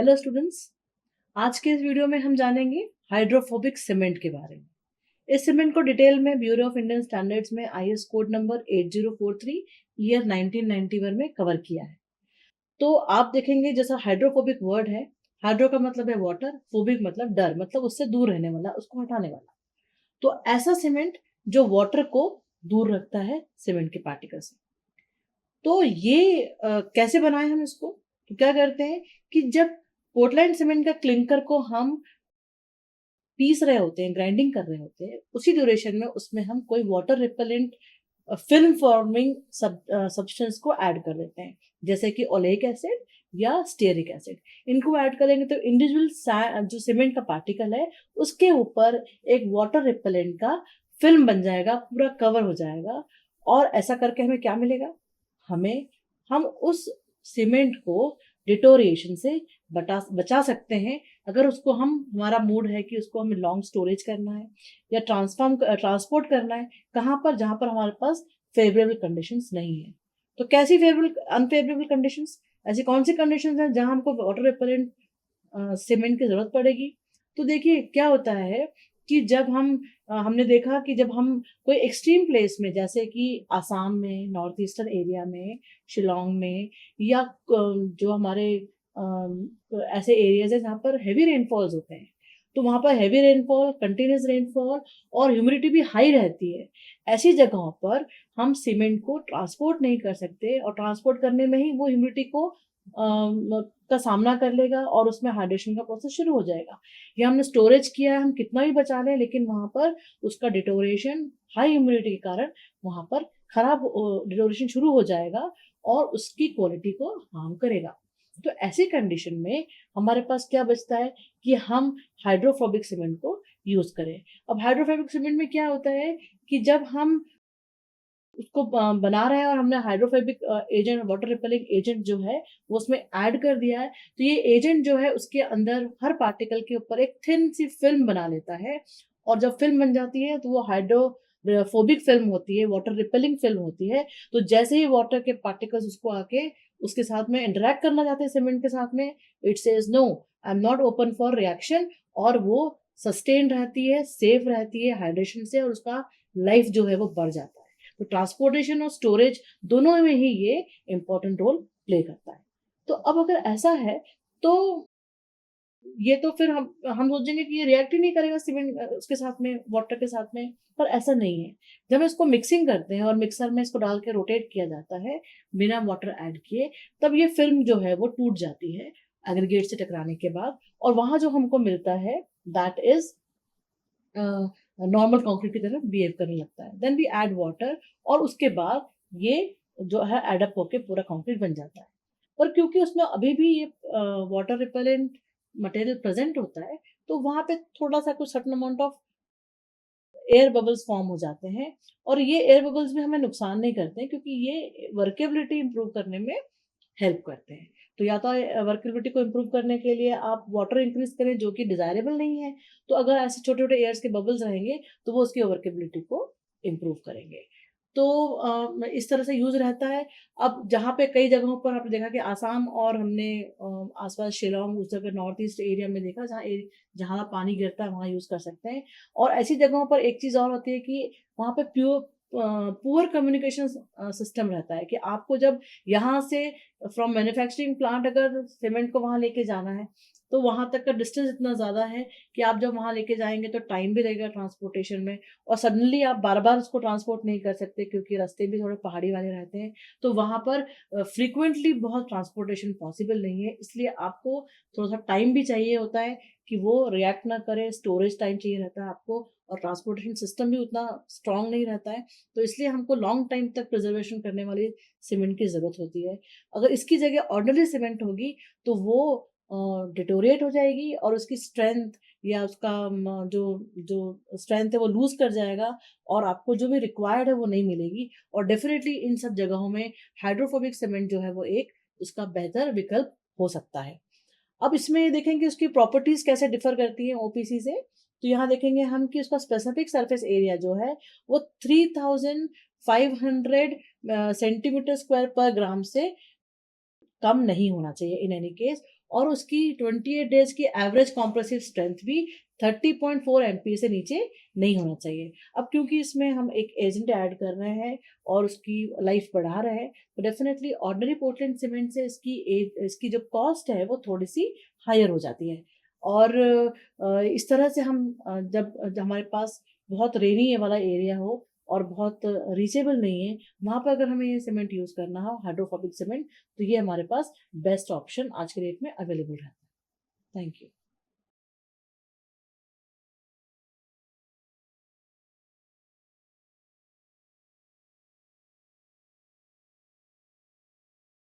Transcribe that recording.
Hello students. आज के इस वीडियो में हम जानेंगे हाइड्रोफोबिक सीमेंट के बारे में। इस सीमेंट को डिटेल में ब्यूरो ऑफ इंडियन स्टैंडर्ड्स में आईएस कोड नंबर 8043 ईयर 1991 में कवर किया है। तो आप देखेंगे जैसा हाइड्रोफोबिक वर्ड है, हाइड्रो का मतलब है वाटर, फोबिक मतलब डर, मतलब उससे दूर रहने वाला, उसको हटाने वाला। तो ऐसा सीमेंट जो वाटर को दूर रखता है सीमेंट के पार्टिकल से। तो ये कैसे बनाएं हम इसको? तो क्या करते हैं कि जब पोर्टलैंड सीमेंट का क्लिंकर को हम पीस रहे होते हैं, ग्राइंडिंग कर रहे होते हैं, उसी ड्यूरेशन में उसमें हम कोई water repellent film forming substance को ऐड कर देते हैं, जैसे कि ओलेइक एसिड या स्टेरिक एसिड। इनको ऐड करेंगे तो इंडिविजुअल जो सीमेंट का पार्टिकल है उसके ऊपर एक वाटर रिपेलेंट का फिल्म बन जाएगा, पूरा कवर हो जाएगा। और ऐसा करके हमें क्या मिलेगा? हमें हम उस सीमेंट को डिटोरिएशन से बचा सकते हैं। अगर उसको हम हमारा मूड है कि उसको हमें लॉन्ग स्टोरेज करना है या ट्रांसपोर्ट करना है, कहाँ पर? जहाँ पर हमारे पास फेवरेबल कंडीशंस नहीं है। तो कैसी फेवरेबल अनफेवरेबल कंडीशंस? ऐसी कौन सी कंडीशंस हैं जहाँ हमको वाटर रिपेलेंट सीमेंट की जरूरत पड़ेगी? तो देखिए क्या होता है कि जब हमने देखा कि जब हम कोई एक्सट्रीम प्लेस में, जैसे कि आसाम में, नॉर्थ ईस्टर्न एरिया में, शिलोंग में, या जो हमारे ऐसे एरियाज है जहाँ पर हैवी रेनफॉल्स होते हैं, तो वहां पर हैवी रेनफॉल, कंटिन्यूस रेनफॉल और ह्यूमिडिटी भी हाई रहती है। ऐसी जगहों पर हम सीमेंट को ट्रांसपोर्ट नहीं कर सकते, और ट्रांसपोर्ट करने में ही वो ह्यूमिडिटी को का सामना कर लेगा और उसमें हाइड्रेशन का प्रोसेस शुरू हो जाएगा। या हमने स्टोरेज किया है, हम कितना भी बचा लें, लेकिन वहां पर उसका डिटोरेशन हाई ह्यूमिडिटी के कारण वहां पर खराब डिटोरेशन शुरू हो जाएगा और उसकी क्वालिटी को हार्म करेगा। तो ऐसी कंडीशन में हमारे पास क्या बचता है कि हम हाइड्रोफोबिक सीमेंट को यूज करें। अब हाइड्रोफोबिक सीमेंट में क्या होता है कि जब हम उसको बना रहे हैं और हमने hydrophobic agent, water repelling agent जो है वो उसमें ऐड कर दिया है, तो ये एजेंट जो है उसके अंदर हर पार्टिकल के ऊपर एक थिन सी फिल्म बना लेता है। और जब फिल्म बन जाती है तो वो हाइड्रोफोबिक फिल्म होती है, वाटर रिपेलिंग फिल्म होती है। तो जैसे ही वाटर के पार्टिकल्स उसको आके उसके साथ में इंटरेक्ट करना चाहते हैं सीमेंट के साथ में, it says no, I am not open for reaction. और वो सस्टेन रहती है, सेफ रहती है हाइड्रेशन से, और उसका लाइफ जो है वो बढ़ जाता है। तो ट्रांसपोर्टेशन और स्टोरेज दोनों में ही ये इंपॉर्टेंट रोल प्ले करता है। तो अब अगर ऐसा है तो ये तो फिर हम सोचेंगे कि ये रिएक्ट ही नहीं करेगा सीमेंट उसके साथ में, वाटर के साथ में। पर ऐसा नहीं है। जब हम इसको मिक्सिंग करते हैं और मिक्सर में इसको डाल के रोटेट किया जाता है बिना वाटर ऐड किए, तब ये फिल्म जो है वो टूट जाती है एग्रीगेट से टकराने के बाद, और वहां जो हमको मिलता है दैट इज नॉर्मल कंक्रीट की तरह बिहेव करने लगता है। देन वी ऐड वाटर, और उसके बाद ये जो है एडअप होके पूरा कंक्रीट बन जाता है। पर क्योंकि उसमें अभी भी ये वाटर रिपेलेंट मटेरियल प्रेजेंट होता है, तो वहां पे थोड़ा सा कुछ certain amount of air bubbles form हो जाते हैं। और ये एयर बबल्स भी हमें नुकसान नहीं करते हैं, क्योंकि ये वर्केबिलिटी इंप्रूव करने में हेल्प करते हैं। तो या तो वर्केबिलिटी को इम्प्रूव करने के लिए आप वाटर इंक्रीज करें, जो कि डिजायरेबल नहीं है। तो अगर ऐसे छोटे छोटे एयर्स के बबल्स रहेंगे तो वो उसकी वर्केबिलिटी को इम्प्रूव करेंगे। तो इस तरह से यूज रहता है। अब जहाँ पे कई जगहों पर आपने देखा कि आसाम और हमने आसपास शिलोंग, उस जगह नॉर्थ ईस्ट एरिया में देखा जहाँ जहाँ पानी गिरता है वहां यूज कर सकते हैं। और ऐसी जगहों पर एक चीज और होती है कि वहां पे पुअर कम्युनिकेशन सिस्टम रहता है, कि आपको जब यहाँ से फ्रॉम मैन्युफैक्चरिंग प्लांट अगर सीमेंट को वहां लेके जाना है, तो वहां तक का डिस्टेंस इतना ज्यादा है कि आप जब वहां लेके जाएंगे तो टाइम भी लगेगा ट्रांसपोर्टेशन में। और सडनली आप बार बार उसको ट्रांसपोर्ट नहीं कर सकते, क्योंकि रास्ते भी थोड़े पहाड़ी वाले रहते हैं। तो वहां पर फ्रीक्वेंटली बहुत ट्रांसपोर्टेशन पॉसिबल नहीं है, इसलिए आपको थोड़ा सा टाइम भी चाहिए होता है कि वो रिएक्ट ना करे, स्टोरेज टाइम चाहिए रहता है आपको, और ट्रांसपोर्टेशन सिस्टम भी उतना स्ट्रांग नहीं रहता है। तो इसलिए हमको लॉन्ग टाइम तक प्रिजर्वेशन करने वाली सीमेंट की जरूरत होती है। अगर इसकी जगह ऑर्डिनरी सीमेंट होगी तो वो डिटोरिएट हो जाएगी, और उसकी स्ट्रेंथ या उसका जो जो स्ट्रेंथ है वो लूज कर जाएगा, और आपको जो भी रिक्वायर्ड है वो नहीं मिलेगी। और डेफिनेटली इन सब जगहों में हाइड्रोफोबिक सीमेंट जो है वो एक उसका बेहतर विकल्प हो सकता है। अब इसमें देखेंगे उसकी प्रॉपर्टीज कैसे डिफर करती है ओपीसी से। तो यहाँ देखेंगे हम कि उसका स्पेसिफिक सरफेस एरिया जो है वो 3500 सेंटीमीटर स्क्वायर पर ग्राम से कम नहीं होना चाहिए इन एनी केस, और उसकी 28 डेज की एवरेज कॉम्प्रेसिव स्ट्रेंथ भी 30.4 MPa से नीचे नहीं होना चाहिए। अब क्योंकि इसमें हम एक एजेंट ऐड कर रहे हैं और उसकी लाइफ बढ़ा रहे हैं, तो डेफिनेटली ऑर्डिनरी पोर्टलैंड सीमेंट से इसकी जो कॉस्ट है वो थोड़ी सी हायर हो जाती है। और इस तरह से हम जब हमारे पास बहुत रेनी वाला एरिया हो और बहुत रीचेबल नहीं है, वहाँ पर अगर हमें ये सीमेंट यूज़ करना हो, हाइड्रोफोबिक सीमेंट, तो ये हमारे पास बेस्ट ऑप्शन आज के डेट में अवेलेबल रहता है। Thank you.